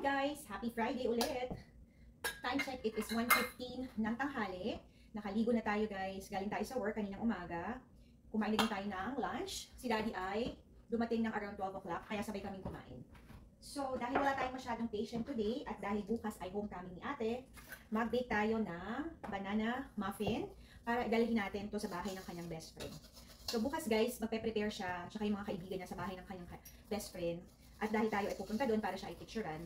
guys! Happy Friday ulit! Time check, it is 1:15 ng tanghali. Nakaligo na tayo guys. Galing tayo sa work kaninang umaga. Kumain na din tayo ng lunch. Si Daddy ay dumating ng around 12 o'clock, kaya sabay kaming kumain. So, dahil wala tayong masyadong patient today, at dahil bukas ay homecoming ni ate, mag-bake tayo ng banana muffin para idalhin natin to sa bahay ng kanyang best friend. So, bukas guys, magpe-prepare siya, tsaka yung mga kaibigan niya sa bahay ng kanyang best friend. At dahil tayo ay pupunta doon para siya ay picturean,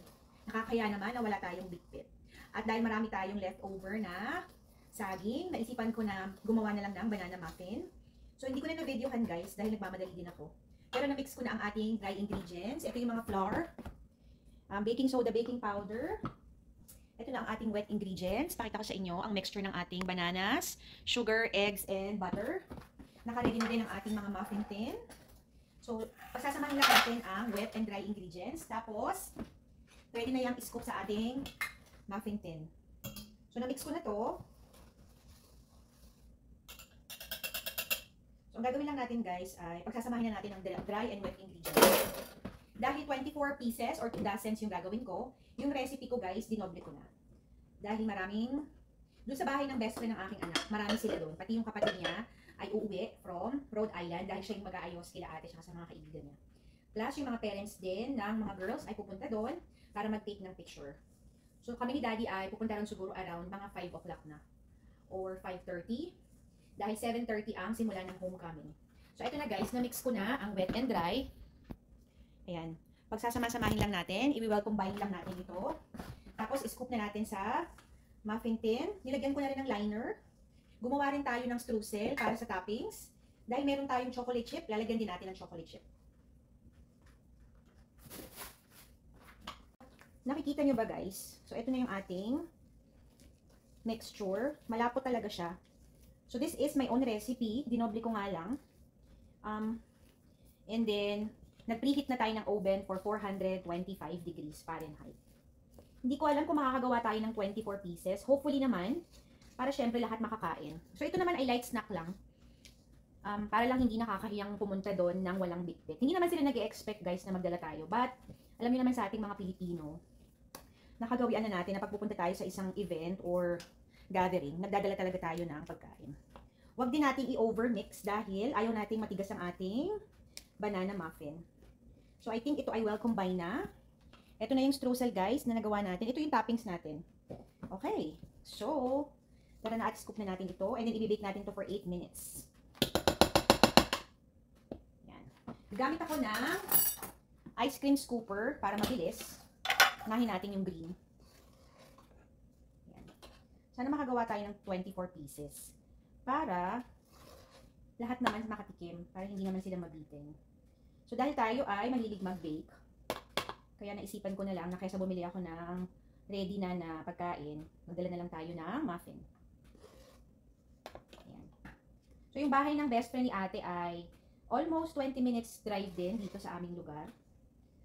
nakakaya naman na wala tayong bitbit. At dahil marami tayong leftover na saging, naisipan ko na gumawa na lang ng banana muffin. So, hindi ko na na-videohan guys dahil nagmamadali din ako. Pero na-mix ko na ang ating dry ingredients. Ito yung mga flour, baking soda, baking powder. Ito na ang ating wet ingredients. Pakita ko sa inyo ang mixture ng ating bananas, sugar, eggs, and butter. Nakaready na din ang ating mga muffin tin. So, pagsasamahin lang natin ang wet and dry ingredients. Tapos, pwede na yung scoop sa ating muffin tin. So, na-mix ko na to. So, ang gagawin lang natin guys ay pagsasamahin na natin ang dry and wet ingredients. Dahil 24 pieces or 2 dozens yung gagawin ko, yung recipe ko guys, dinoble ko na. Dahil maraming, doon sa bahay ng best friend ng aking anak, marami sila doon. Pati yung kapatid niya ay uuwi from Rhode Island dahil siya yung mag-aayos kila ate siya sa mga kaibigan niya. Plus, yung mga parents din ng mga girls ay pupunta doon para mag-take ng picture. So, kami ni Daddy ay pupunta rin siguro around mga 5 o'clock na or 5:30 dahil 7:30 ang simula ng homecoming. So, ito na guys, na-mix ko na ang wet and dry. Ayan. Pagsasama-samahin lang natin, i-combine lang natin ito. Tapos, scoop na natin sa muffin tin. Nilagyan ko na rin ng liner. Gumawa rin tayo ng streusel para sa toppings. Dahil meron tayong chocolate chip, lalagyan din natin ng chocolate chip. Nakikita nyo ba guys? So, ito na yung ating mixture. Malapot talaga siya. So, this is my own recipe. Dinoble ko nga lang. And then, nag-preheat na tayo ng oven for 425 degrees Fahrenheit. Hindi ko alam kung makakagawa tayo ng 24 pieces. Hopefully naman, para syempre lahat makakain. So, ito naman ay light snack lang. Para lang hindi nakakahiyang pumunta doon ng walang bitbit. Hindi naman sila nag-e-expect guys na magdala tayo. But, alam niyo naman sa ating mga Pilipino, nakagawian na natin na pagpupunta tayo sa isang event or gathering, nagdadala talaga tayo ng pagkain. Huwag din natin i-overmix dahil ayaw nating matigas ang ating banana muffin. So, I think ito ay well combined na. Ito na yung streusel guys na nagawa natin. Ito yung toppings natin. Okay. So, tara na at scoop na natin ito. And then, i-bake natin to for 8 minutes. Yan. Gamit ako ng ice cream scooper para mabilis. Unahin natin yung green. Yan. Sana makagawa tayo ng 24 pieces. Para lahat naman makatikim. Para hindi naman sila mabitin. So, dahil tayo ay mahilig mag-bake, kaya naisipan ko na lang na kaysa bumili ako ng ready na pagkain, magdala na lang tayo ng muffin. Ayan. So, yung bahay ng best friend ni ate ay almost 20 minutes drive din dito sa aming lugar.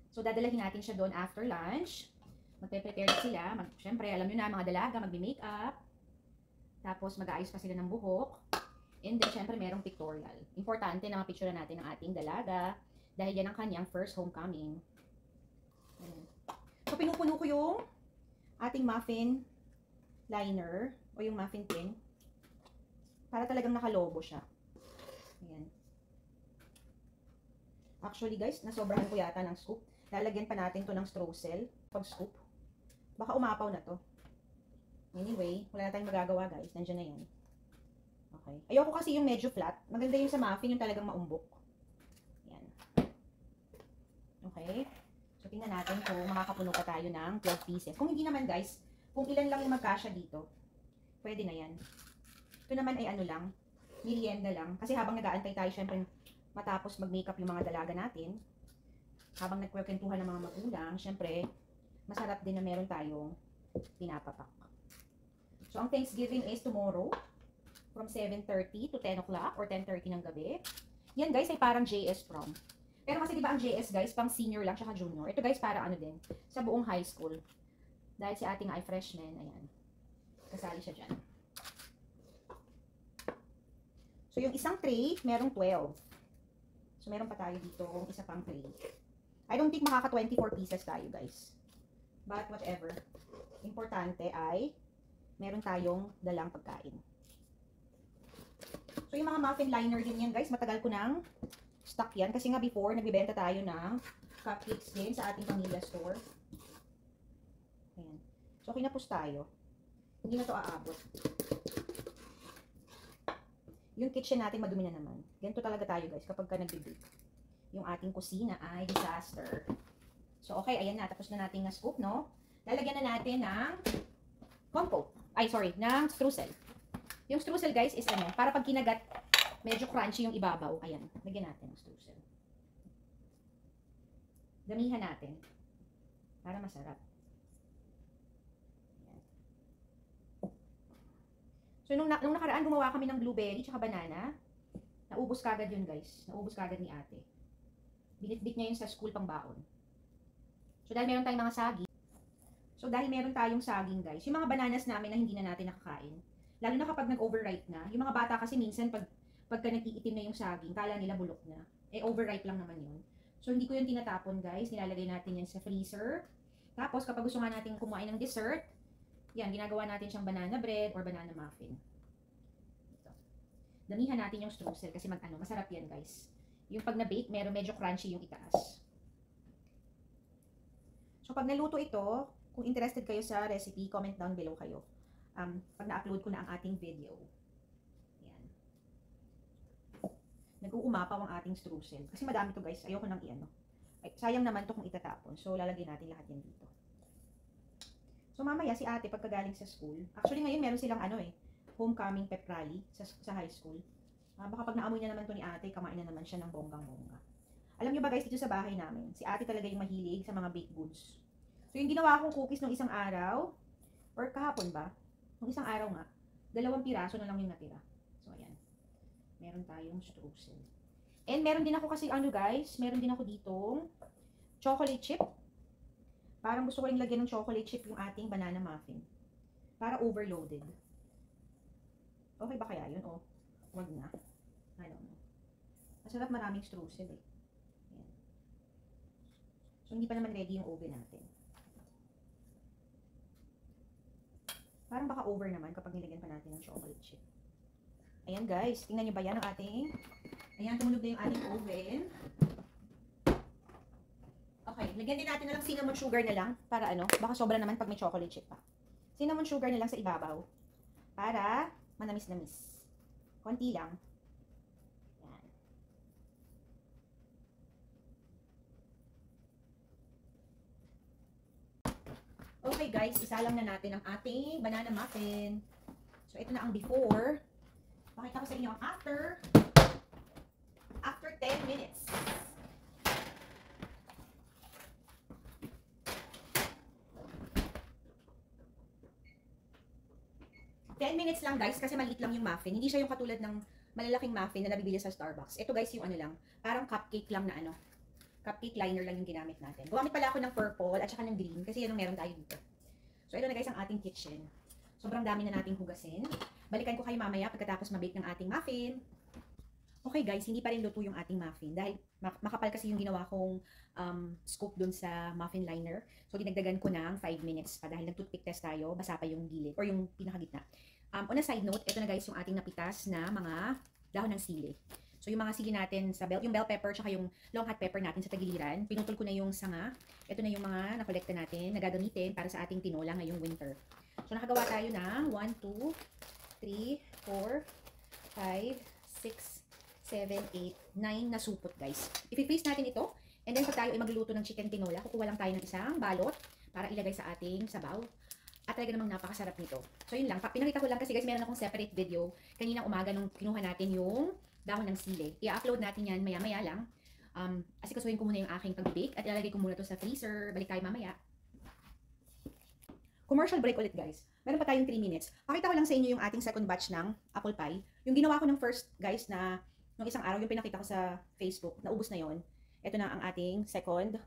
So, dadalahin natin siya doon after lunch. Magpe-prepare sila. Siyempre, alam nyo na, mga dalaga, magbe-makeup. Tapos, mag-aayos pa sila ng buhok. And then, syempre, merong pictorial. Importante na mapicture natin ang ating dalaga dahil yan ang kanyang first homecoming. Ayan. So, pinupuno ko yung ating muffin liner o yung muffin tin para talagang nakalobo siya. Ayan. Actually guys, nasobrahan ko yata ng scoop. Lalagyan pa natin to ng streusel pag scoop. Baka umapaw na to. Anyway, wala na tayong magagawa guys. Nandiyan na yan. Okay. Ayoko kasi yung medyo flat. Maganda yung sa muffin, yung talagang maumbok. Ayan. Okay. So, tingnan natin kung makakapuno pa tayo ng 12 pieces. Kung hindi naman guys, kung ilan lang yung magkasya dito, pwede na yan. Ito naman ay ano lang, merienda lang. Kasi habang nag-aantay tayo, syempre matapos mag-makeup yung mga dalaga natin, habang nagkwentuhan ng mga magulang, syempre, masarap din na meron tayong pinapapak. So, ang Thanksgiving is tomorrow, from 7:30 to 10 o'clock or 10:30 ng gabi. Yan guys ay parang JS prom. Pero kasi diba ang JS guys, pang senior lang, tsaka junior. Ito guys, para ano din, sa buong high school. Dahil si ating ay freshman, ayan. Kasali siya dyan. So, yung isang tray, merong 12. So, meron pa tayo dito, isa pang tray. I don't think makaka 24 pieces tayo guys. But whatever. Importante ay meron tayong dalang pagkain. So yung mga muffin liner din yan guys, matagal ko nang stock yan. Kasi nga before, nagbibenta tayo ng cupcakes din sa ating Pamilya Store. Ayan. So kinapos tayo. Hindi na to aabot. Yung kitchen natin madumi na naman. Ganito talaga tayo guys kapag ka nag-bake. Yung ating kusina ay disaster. So okay, ayan na. Tapos na natin na scoop, no? Lalagyan na natin ng compote. Ay, sorry, ng streusel. Yung streusel guys is ano, para pag kinagat, medyo crunchy yung ibabaw. Ayan, lagyan natin ng streusel. Damihan natin. Para masarap. Ayan. So, nung nakaraan gumawa kami ng blueberry tsaka banana, naubos kagad yun guys. Naubos kagad ni ate. Binitbit niya yun sa school pang baon. So, dahil meron tayong mga saging guys, yung mga bananas namin na hindi na natin nakakain, lalo na kapag nag-overripe na, yung mga bata kasi minsan pagka nag-iitim na yung saging, kala nila bulok na. Eh, overripe lang naman yun. So, hindi ko yun tinatapon guys, nilalagay natin yan sa freezer. Tapos, kapag gusto nga natin kumain ng dessert, yan, ginagawa natin siyang banana bread or banana muffin. Ito. Damihan natin yung streusel kasi masarap yan guys. Yung pag na-bake, medyo crunchy yung itaas. So, pag naluto ito, kung interested kayo sa recipe, comment down below kayo. Pag na-upload ko na ang ating video. Ayan. Nag-uumapaw ang ating streusel. Kasi madami to guys. Ayoko nang i-ano. Ay, sayang naman to kung itatapon. So, lalagay natin lahat yan dito. So, mamaya si ate pagkagaling sa school. Actually, ngayon meron silang homecoming pep rally sa high school. Baka pag naamoy na naman to ni ate, kamain na naman siya ng bonggang-bongga. Alam nyo ba guys, dito sa bahay namin, si ate talaga yung mahilig sa mga baked goods. So, yung ginawa kong cookies nung isang araw, or kahapon ba? Nung isang araw nga, 2 piraso na lang yung natira. So, ayan. Meron tayong streusel. And meron din ako kasi, guys, meron din ako ditong chocolate chip. Parang gusto ko rin lagyan ng chocolate chip yung ating banana muffin. Para overloaded. Okay ba kaya yun? O, wag na. I don't know. Masarap maraming streusel eh. Ayan. So, hindi pa naman ready yung oven natin. Parang baka over naman kapag nilagyan pa natin ng chocolate chip. Ayan guys, tingnan nyo ba yan ang ating... Ayan, tumunog na yung ating oven. Okay, lagyan din natin na lang cinnamon sugar na lang. Para baka sobra naman pag may chocolate chip pa. Cinnamon sugar na lang sa ibabaw. Para manamis-namis. Konti lang. Ayan. Okay guys, isalang na natin ang ating banana muffin. So, ito na ang before. Pakita ko sa inyo ang after. After 10 minutes. Minutes lang guys, kasi maliit lang yung muffin. Hindi siya yung katulad ng malalaking muffin na nabibili sa Starbucks. Ito guys, yung lang, parang cupcake lang na cupcake liner lang yung ginamit natin. Gumamit pala ako ng purple at saka ng green kasi yan ang meron tayo dito. So ito na guys ang ating kitchen. Sobrang dami na nating hugasin. Balikan ko kayo mamaya pagkatapos mabake ng ating muffin. Okay guys, hindi pa rin luto yung ating muffin dahil makapal kasi yung ginawa kong scoop dun sa muffin liner. So dinagdagan ko ng 5 minutes pa dahil nag-toothpick test tayo, basa pa yung gilid or yung pinakagitna. On a side note, ito na guys yung ating napitas na mga dahon ng sili. So yung mga sili natin sa yung bell pepper tsaka yung long hot pepper natin sa tagiliran, pinutol ko na yung sanga. Ito na yung mga nakolekta natin na gagamitin para sa ating tinola ngayong winter. So nakagawa tayo ng 1, 2, 3, 4, 5, 6, 7, 8, 9 na supot guys. I-freeze natin ito and then pag tayo ay magluluto ng chicken tinola, kukuha lang tayo ng isang balot para ilagay sa ating sabaw. At talaga namang napakasarap nito. So yun lang, pinakita ko lang kasi guys meron akong separate video kaninang umaga nung kinuha natin yung dahon ng sili. I-upload natin yan maya-maya lang. Asikasuhin ko muna yung aking pag-bake at ilalagay ko muna to sa freezer. Balik tayo mamaya. Commercial break ulit guys. Meron pa tayong 3 minutes. Pakita ko lang sa inyo yung ating second batch ng apple pie. Yung ginawa ko ng first guys na nung isang araw, yung pinakita ko sa Facebook, naubos na yon. Ito na ang ating second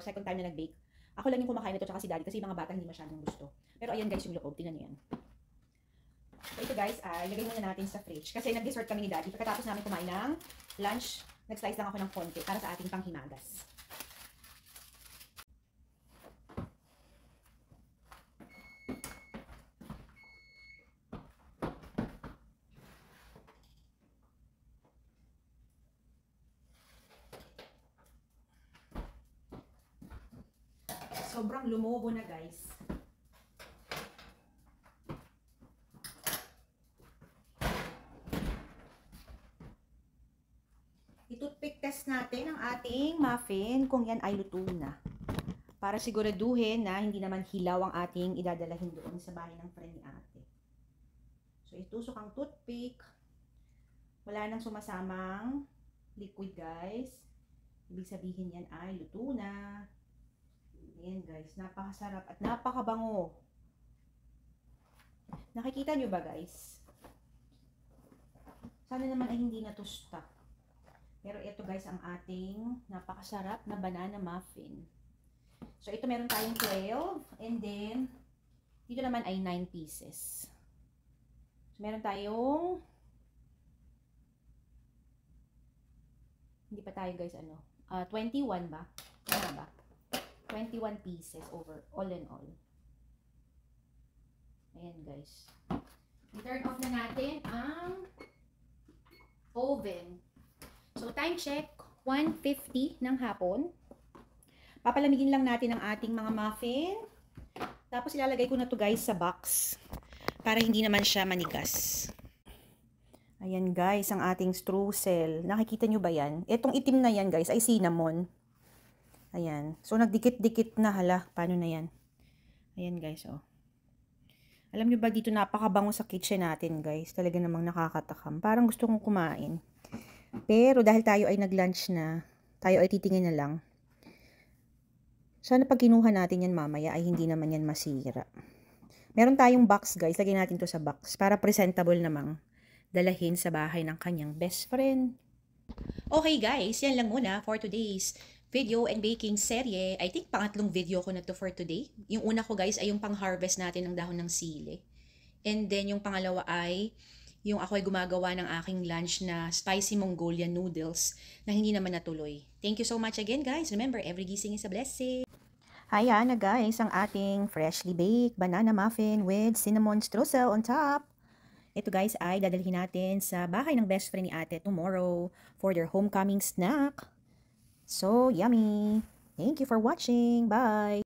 second time na nag-bake. Ako lang yung kumakain nito tsaka si daddy kasi yung mga bata hindi masyadong gusto. Pero ayan guys yung loob. Tingnan niyo yan. So ito guys, ilagay muna natin sa fridge. Kasi nag-dessert kami ni daddy. Pagkatapos namin kumain ng lunch, nag-slice lang ako ng konti para sa ating panghimagas. sobrang lumobo na guys. I-toothpick test natin ang ating muffin kung yan ay luto na. Para siguraduhin na hindi naman hilaw ang ating idadalahin doon sa bahay ng friend ni ate. So, itusok ang toothpick. Wala nang sumasamang liquid, guys. Ibig sabihin yan ay luto na. Ayan, guys. Napakasarap at napakabango. Nakikita nyo ba, guys? Sana naman ay hindi natusta. Pero ito, guys, ang ating napakasarap na banana muffin. So, ito meron tayong 12. And then, dito naman ay 9 pieces. So, meron tayong hindi pa tayo guys 21 ba? Ano ba? 21 pieces over all in all. Ayan guys. I-turn off na natin ang oven. So time check 1:50 ng hapon. Papalamigin lang natin ang ating mga muffin. Tapos ilalagay ko na to guys sa box para hindi naman siya manigas. Ayan guys, ang ating streusel. Nakikita nyo ba yan? Itong itim na yan guys ay cinnamon. Ayan. So nagdikit-dikit na hala. Paano na yan? Ayan guys oh. Alam nyo ba dito napakabango sa kitchen natin guys. Talaga namang nakakatakam. Parang gusto kong kumain. Pero dahil tayo ay nag-lunch na, tayo ay titingin na lang. Sana pag kinuha natin yan mamaya ay hindi naman yan masira. Meron tayong box guys. Lagyan natin to sa box para presentable namang dalahin sa bahay ng kanyang best friend. Okay guys, yan lang muna for today's video and baking serye. I think pangatlong video ko na to for today. Yung una ko guys ay yung pang-harvest natin ng dahon ng sili. And then yung pangalawa ay yung ako ay gumagawa ng aking lunch na spicy Mongolian noodles na hindi naman natuloy. Thank you so much again guys. Remember, every gising is a blessing. Ayan na guys, ang ating freshly baked banana muffin with cinnamon streusel on top. Ito guys ay dadalhin natin sa bahay ng best friend ni ate tomorrow for their homecoming snack. So yummy! Thank you for watching. Bye!